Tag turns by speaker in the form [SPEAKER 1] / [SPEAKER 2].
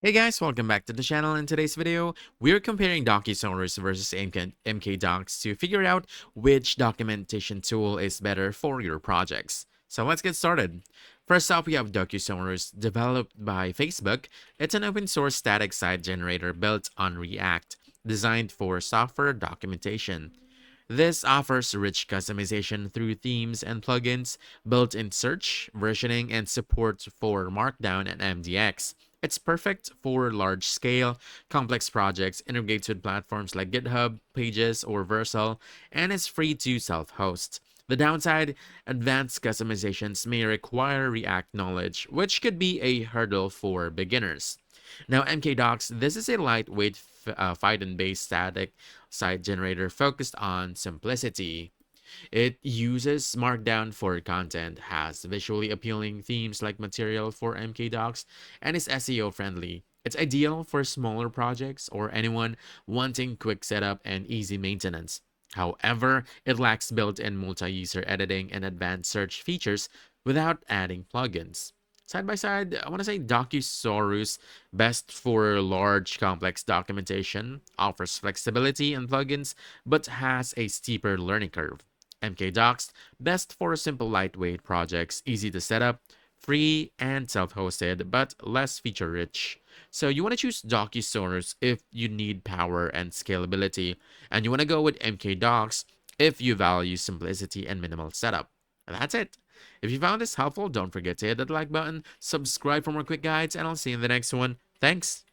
[SPEAKER 1] Hey guys, welcome back to the channel. In today's video, we're comparing Docusaurus versus MkDocs to figure out which documentation tool is better for your projects. So let's get started. First up, we have Docusaurus, developed by Facebook. It's an open source static site generator built on React, designed for software documentation. This offers rich customization through themes and plugins, built-in search, versioning, and support for Markdown and MDX. It's perfect for large-scale, complex projects, integrates with platforms like GitHub, Pages, or Vercel, and is free to self-host. The downside, advanced customizations may require React knowledge, which could be a hurdle for beginners. Now, MkDocs, this is a lightweight Python-based static site generator focused on simplicity. It uses Markdown for content, has visually appealing themes like Material for MkDocs, and is SEO friendly. It's ideal for smaller projects or anyone wanting quick setup and easy maintenance. However, it lacks built-in multi-user editing and advanced search features without adding plugins. Side by side, I want to say Docusaurus, best for large complex documentation, offers flexibility and plugins, but has a steeper learning curve. MkDocs, best for simple lightweight projects, easy to set up, free and self-hosted, but less feature-rich. So you want to choose Docusaurus if you need power and scalability, and you want to go with MkDocs if you value simplicity and minimal setup. And that's it. If you found this helpful, don't forget to hit that like button, subscribe for more quick guides, and I'll see you in the next one. Thanks!